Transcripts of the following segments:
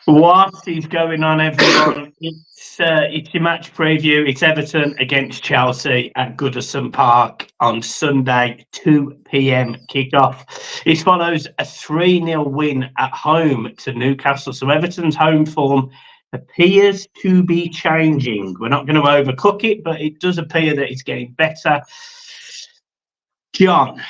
What is going on, everyone? It's your match preview. It's Everton against Chelsea at Goodison Park on Sunday, 2 p.m. kickoff. It follows a 3-0 win at home to Newcastle. So Everton's home form appears to be changing. We're not going to overcook it, but it does appear that it's getting better. John,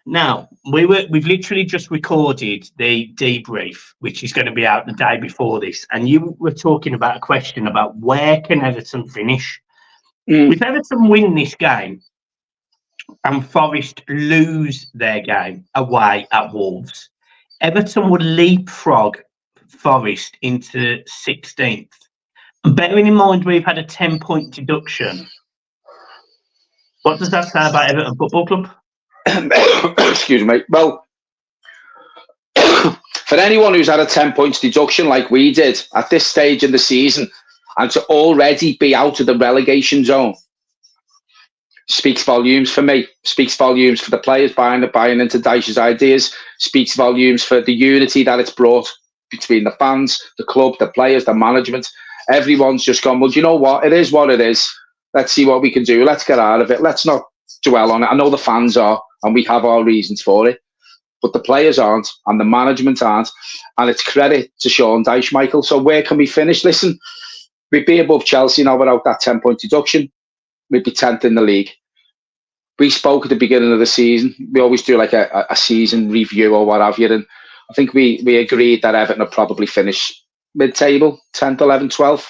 now we've literally just recorded the debrief, which is going to be out the day before this, and you were talking about a question about where can Everton finish. If Everton win this game and Forest lose their game away at Wolves, Everton would leapfrog Forest into 16th. Bearing in mind we've had a 10-point deduction, what does that say about Everton Football Club? Excuse me. Well, for anyone who's had a 10 points deduction like we did at this stage in the season, and to already be out of the relegation zone, speaks volumes for me. Speaks volumes for the players buying into Dyche's ideas. Speaks volumes for the unity that it's brought between the fans, the club, the players, the management. Everyone's just gone, well, do you know what? It is what it is. Let's see what we can do. Let's get out of it. Let's not dwell on it. I know the fans are, and we have our reasons for it, but the players aren't, and the management aren't, and it's credit to Sean Dyche, Michael. So where can we finish? Listen, we'd be above Chelsea now without that 10-point deduction. We'd be 10th in the league. We spoke at the beginning of the season. We always do like a season review or what have you, and I think we agreed that Everton would probably finish mid-table, 10th, 11th, 12th.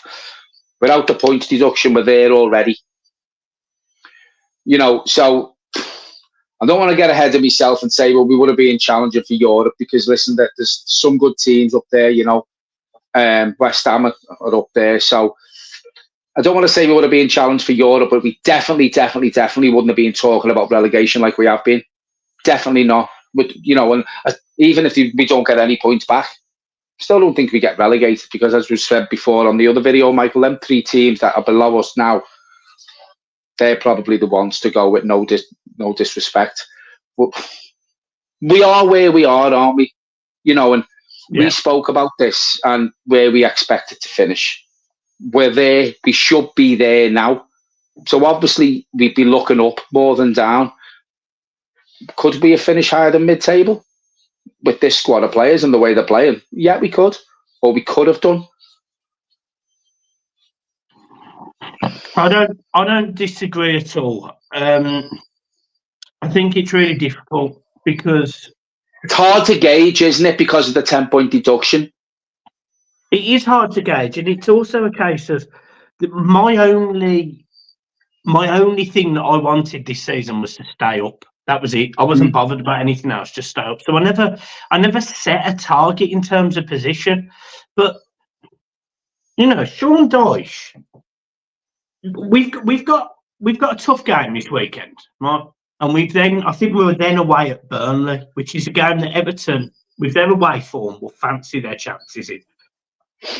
Without the points deduction, we're there already. You know, so I don't want to get ahead of myself and say, well, we would have been challenging for Europe, because listen, there's some good teams up there, you know. West Ham are up there. So I don't want to say we would have been challenged for Europe, but we definitely wouldn't have been talking about relegation like we have been. Definitely not. But, you know, and even if we don't get any points back, still don't think we get relegated, because as we said before on the other video, Michael, them 3 teams that are below us now, they're probably the ones to go with, no disrespect. But we are where we are, aren't we? You know, and we spoke about this and where we expected to finish. We're there. We should be there now. So obviously we'd be looking up more than down. Could we have finished higher than mid-table with this squad of players and the way they're playing? Yeah, we could. Or we could have done. I don't disagree at all. I think it's really difficult because it's hard to gauge, isn't it, because of the 10-point deduction? It is hard to gauge, and it's also a case of my only thing that I wanted this season was to stay up. That was it. I wasn't bothered about anything else, just stay up. So I never set a target in terms of position. But you know, Sean Dyche, we've got a tough game this weekend, right? And I think we were then away at Burnley, which is a game that Everton, with their away form, will fancy their chances in.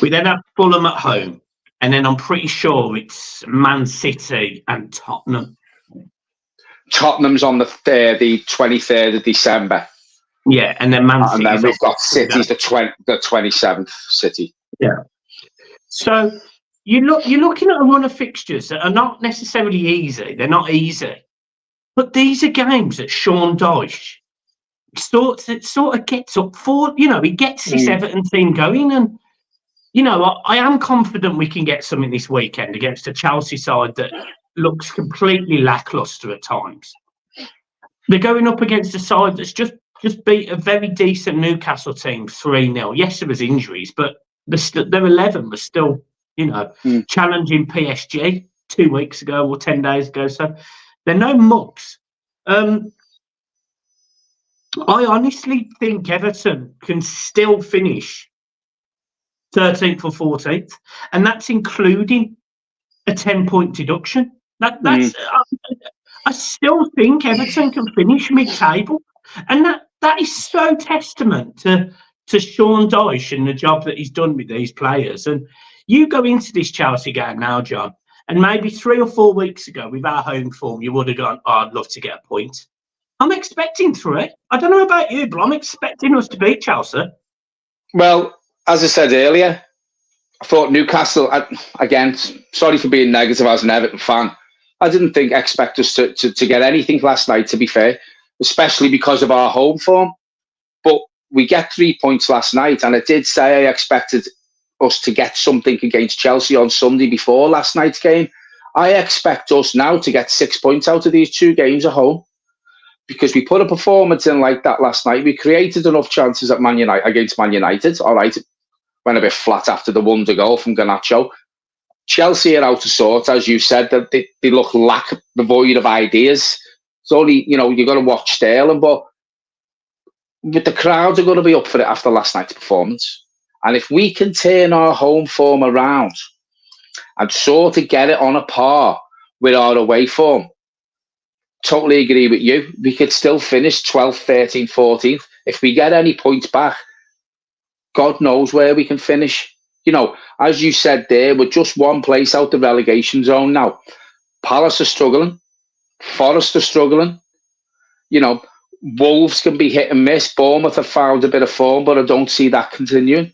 We then have Fulham at home, and then I'm pretty sure it's Man City and Tottenham. Tottenham's on the 23rd of December. Yeah, and then Man City. And then we've got City's the 27th, City. Yeah. So you're looking at a run of fixtures that are not necessarily easy. They're not easy. But these are games that Sean Dyche sort of gets up for. You know, he gets this Everton team going, and you know, I am confident we can get something this weekend against a Chelsea side that looks completely lacklustre at times. They're going up against a side that's just beat a very decent Newcastle team 3-0. Yes, there was injuries, but their 11 was still, you know, challenging PSG 2 weeks ago or 10 days ago. So they're no mucks. I honestly think Everton can still finish 13th or 14th, and that's including a 10-point deduction. That's I still think Everton can finish mid-table, and that is so testament to Sean Dyche and the job that he's done with these players. And you go into this Chelsea game now, John, and maybe 3 or 4 weeks ago with our home form, you would have gone, oh, I'd love to get a point. I'm expecting 3. I don't know about you, but I'm expecting us to beat Chelsea. Well, as I said earlier, I thought Newcastle, again, sorry for being negative as an Everton fan. I didn't expect us to get anything last night, to be fair, especially because of our home form. But we get 3 points last night, and I did say I expected us to get something against Chelsea on Sunday before last night's game. I expect us now to get 6 points out of these 2 games at home, because we put a performance in like that last night. We created enough chances at against Man United. All right, went a bit flat after the wonder goal from Garnacho. Chelsea are out of sorts, as you said. They look devoid of ideas. It's only, you've got to watch Sterling, but the crowds are going to be up for it after last night's performance. And if we can turn our home form around and sort of get it on a par with our away form, totally agree with you. We could still finish 12th, 13th, 14th. If we get any points back, God knows where we can finish. As you said there, we're just one place out the relegation zone now. Palace are struggling. Forest are struggling. Wolves can be hit and miss. Bournemouth have found a bit of form, but I don't see that continuing.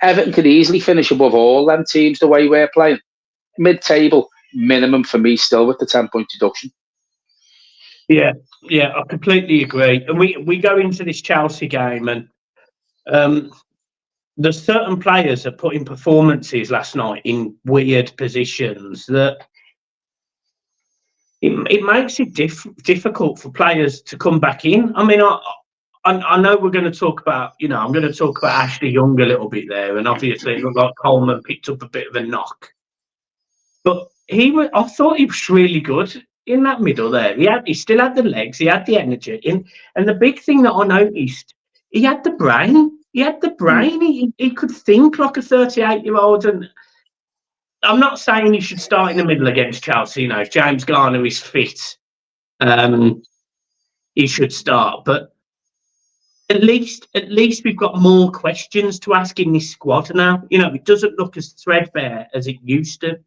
Everton could easily finish above all them teams the way we're playing. Mid-table, minimum for me still with the 10-point deduction. Yeah, I completely agree. And we go into this Chelsea game, and there's certain players that put in performances last night in weird positions that it makes it difficult for players to come back in. I mean, I know we're going to talk about, I'm going to talk about Ashley Young a little bit there, and obviously it looked like Coleman picked up a bit of a knock, but I thought he was really good in that middle there. He still had the legs, he had the energy, and the big thing that I noticed, he had the brain. He had the brain. He could think like a 38-year-old. And I'm not saying he should start in the middle against Chelsea. If James Garner is fit, he should start. But at least we've got more questions to ask in this squad now. It doesn't look as threadbare as it used to.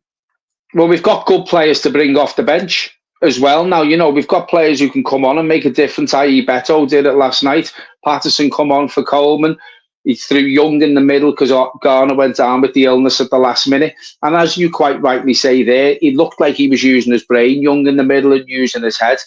Well, we've got good players to bring off the bench as well now. We've got players who can come on and make a difference, i.e. Beto did it last night. Patterson come on for Coleman. He threw Young in the middle because Garner went down with the illness at the last minute. And as you quite rightly say there, he looked like he was using his brain, Young in the middle and using his head.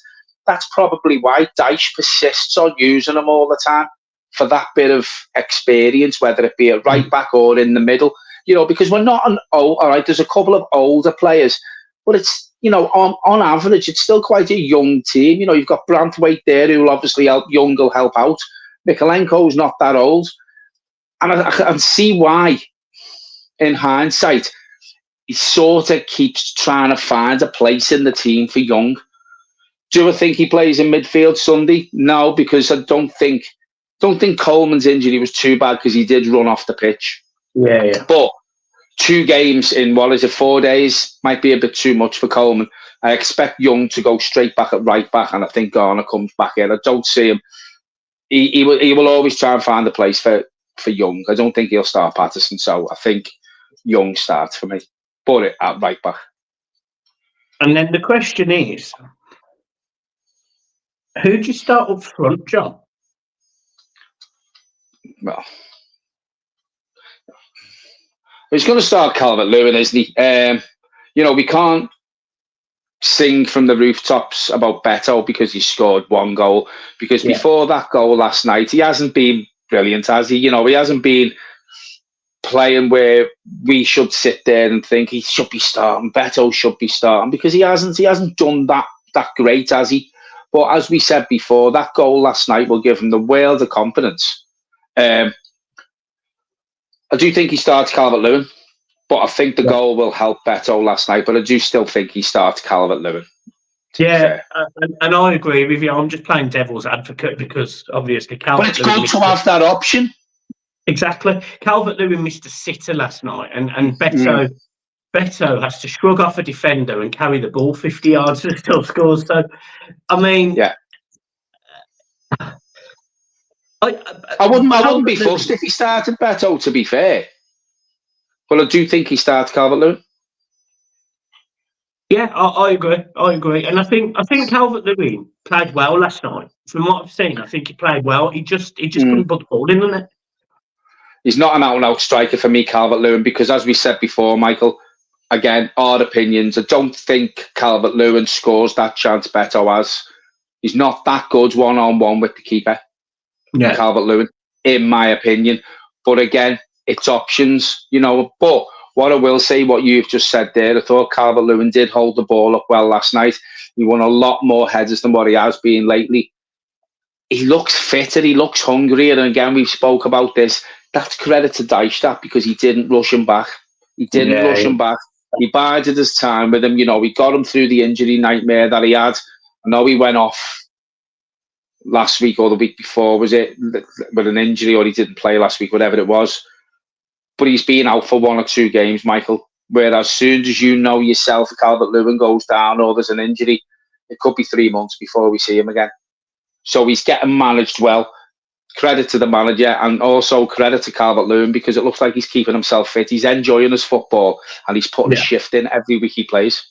That's probably why Dyche persists on using him all the time, for that bit of experience, whether it be at right back or in the middle. Because we're not all right, there's a couple of older players, but it's, on average, it's still quite a young team. You've got Branthwaite there who will obviously help. Young will help out. Mikalenko's not that old. And I can see why, in hindsight, he sort of keeps trying to find a place in the team for Young. Do I think he plays in midfield Sunday? No, because I don't think Coleman's injury was too bad, because he did run off the pitch. Yeah. But 2 games in, 4 days, might be a bit too much for Coleman. I expect Young to go straight back at right back, and I think Garner comes back in. I don't see him. He will always try and find a place for Young. I don't think he'll start Patterson, so I think Young starts for me. But at right back. And then the question is, who do you start up front, John? Well, he's going to start Calvert-Lewin, isn't he? We can't sing from the rooftops about Beto because he scored 1 goal. Because before that goal last night, he hasn't been brilliant, has he? He hasn't been playing where we should sit there and think he should be starting. Beto should be starting, because he hasn't done that great, has he? But as we said before, that goal last night will give him the world of confidence. I do think he starts Calvert-Lewin, but I think the goal will help Beto last night. But I do still think he starts Calvert-Lewin. Yeah, and I agree with you. I'm just playing devil's advocate, because obviously Calvert-Lewin. But it's good to have that option. Exactly. Calvert-Lewin missed a sitter last night, and Beto has to shrug off a defender and carry the ball 50 yards and still scores. So, I mean, yeah. I wouldn't be fussed if he started Beto, to be fair. But I do think he starts Calvert-Lewin. Yeah, I agree. And I think Calvert-Lewin played well last night. From what I've seen, I think he played well. He just couldn't put the ball in, didn't it? He's not an out-and-out striker for me, Calvert-Lewin, because as we said before, Michael, again, our opinions, I don't think Calvert-Lewin scores that chance Beto has. He's not that good one-on-one with the keeper, Calvert-Lewin, in my opinion. But again, it's options, But what I will say, what you've just said there, I thought Calvert-Lewin did hold the ball up well last night. He won a lot more headers than what he has been lately. He looks fitter, he looks hungrier, and again, we've spoke about this. That's credit to Dijkstad because he didn't rush him back. He bided his time with him. He got him through the injury nightmare that he had. I know he went off last week or the week before, was it, with an injury, or he didn't play last week, whatever it was. But he's been out for 1 or 2 games, Michael. Whereas as soon as yourself, Calvert-Lewin goes down or there's an injury, it could be 3 months before we see him again. So he's getting managed well. Credit to the manager, and also credit to Calvert-Lewin because it looks like he's keeping himself fit. He's enjoying his football and he's putting a shift in every week he plays.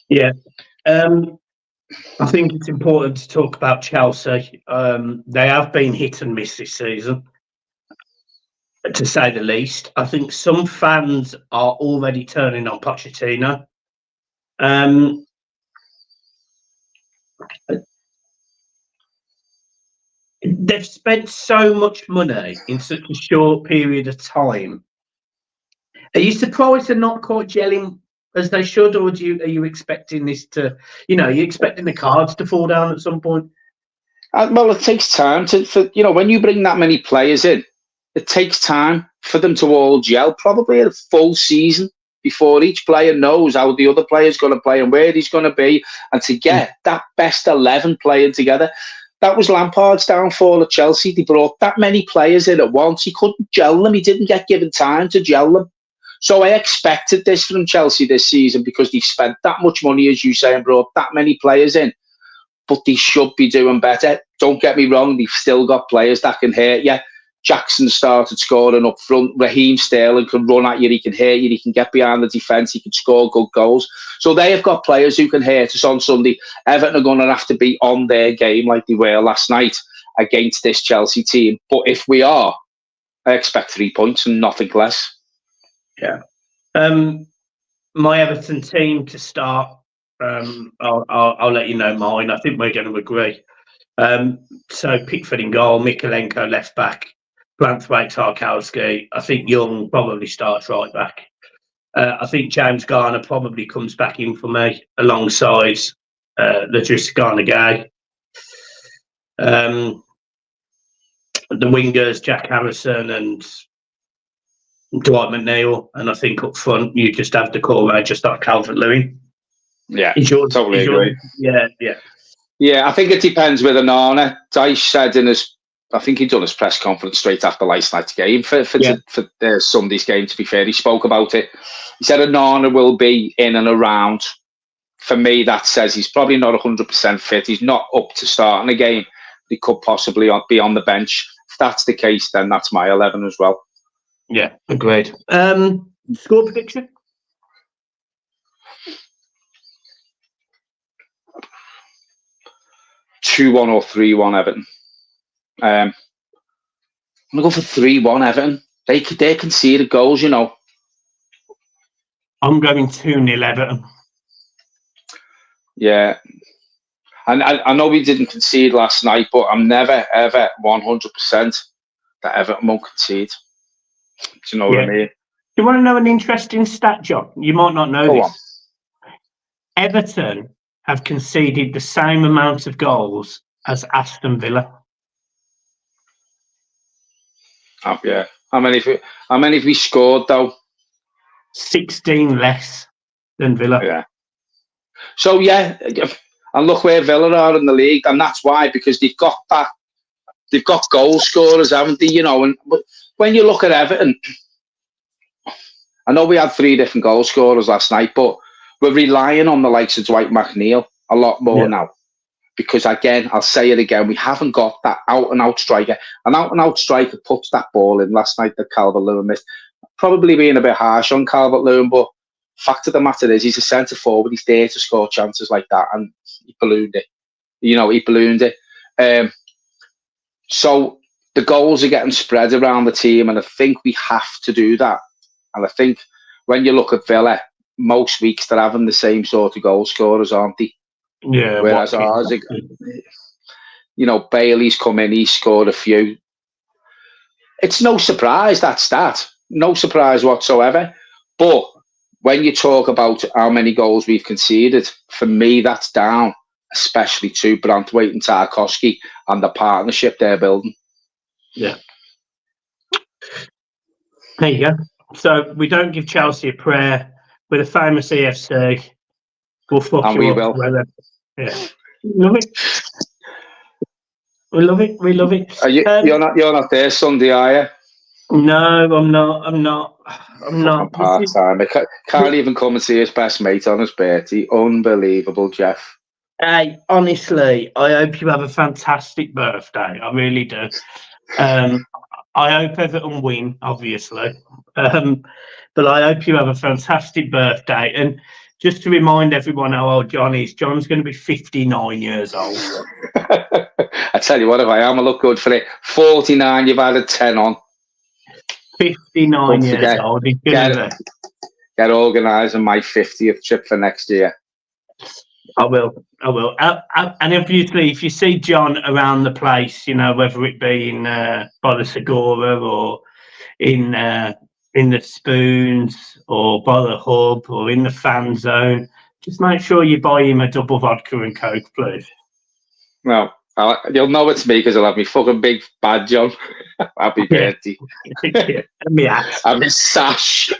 Yeah. I think it's important to talk about Chelsea. They have been hit and miss this season, to say the least. I think some fans are already turning on Pochettino. They've spent so much money in such a short period of time. Are you surprised they're not quite gelling as they should, or are you expecting this to, are you expecting the cards to fall down at some point? Well, it takes time when you bring that many players in, it takes time for them to all gel, probably a full season before each player knows how the other player's going to play and where he's going to be, and to get that best 11 playing together. That was Lampard's downfall at Chelsea. They brought that many players in at once. He couldn't gel them. He didn't get given time to gel them. So I expected this from Chelsea this season because they've spent that much money, as you say, and brought that many players in. But they should be doing better. Don't get me wrong. They've still got players that can hurt you. Jackson started scoring up front. Raheem Sterling can run at you. He can hurt you. He can get behind the defence. He can score good goals. So they have got players who can hurt us on Sunday. Everton are going to have to be on their game like they were last night against this Chelsea team. But if we are, I expect 3 points and nothing less. Yeah. My Everton team to start. I'll let you know mine. I think we're going to agree. So Pickford in goal, Mikalenko left back, Branthwaite, Tarkowski. I think Young probably starts right back. I think James Garner probably comes back in for me alongside Latrice Garner-Gay. The wingers, Jack Harrison and Dwight McNeil, and I think up front you just have the core just like Calvert-Lewin. Yeah, totally agree. Yeah, I think it depends with Onana. Dyche said I think he'd done his press conference straight after last night's game for Sunday's game, to be fair. He spoke about it. He said Onana will be in and around. For me, that says he's probably not 100% fit. He's not up to starting a game. He could possibly be on the bench. If that's the case, then that's my 11 as well. Yeah, agreed. Score prediction? 2-1 or 3-1 Everton. I'm going to go for 3-1 Everton. They conceded goals, I'm going 2-0 Everton. Yeah. And I know we didn't concede last night, but I'm never, ever 100% that Everton won't concede. Do you know what I mean? You want to know an interesting stat, John? You might not know this. On. Everton have conceded the same amount of goals as Aston Villa. Oh, yeah. How many have we scored though? 16 less than Villa. Yeah. So and look where Villa are in the league, and that's why, because they've got goal scorers, haven't they? And when you look at Everton, I know we had 3 different goal scorers last night, but we're relying on the likes of Dwight McNeil a lot more now. Because again, I'll say it again, we haven't got that out-and-out striker. An out-and-out striker puts that ball in last night that Calvert-Lewin missed. Probably being a bit harsh on Calvert-Lewin, but fact of the matter is he's a centre-forward. He's there to score chances like that, and he ballooned it. He ballooned it. So the goals are getting spread around the team, and I think we have to do that. And I think when you look at Villa, most weeks they're having the same sort of goal scorers, aren't they? Yeah. Whereas ours, Bailey's come in, he's scored a few. It's no surprise, that stat. No surprise whatsoever. But when you talk about how many goals we've conceded, for me, that's down, especially to Branthwaite and Tarkowski and the partnership they're building. Yeah. There you go. So we don't give Chelsea a prayer. We're the famous EFC. We'll fuck And you we up. will. Yeah. Love it. We love it. We love it. You're not there Sunday, are you? No, I'm not. Fucking part-time. I can't even come and see his best mate on his birthday. Unbelievable, Jeff. Hey, honestly, I hope you have a fantastic birthday. I really do. I hope Everton win, obviously. But I hope you have a fantastic birthday. And just to remind everyone how old John is, John's going to be 59 years old. I tell you what, if I am, I look good for it. 49, you've added 10 on. 59 years old. He's going to get organised on my 50th trip for next year. I will. And obviously, if you see John around the place, whether it be in by the Segura or in the Spoons or by the Hub or in the fan zone, just make sure you buy him a double vodka and Coke, please. No, you'll know it's me because I'll have me fucking big badge on. Happy birthday. Yeah. And me hat. And my sash.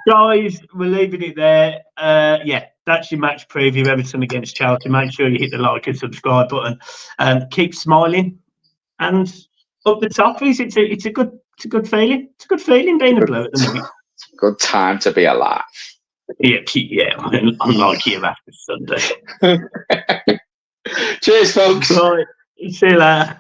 Guys, we're leaving it there. That's your match preview, Everton against Chelsea. Make sure you hit the like and subscribe button. Keep smiling, and up the top is it's a good feeling. It's a good feeling being a Blue at the minute. Good time to be alive. Yeah. Unlike you after Sunday. Cheers, folks. Right, see you later.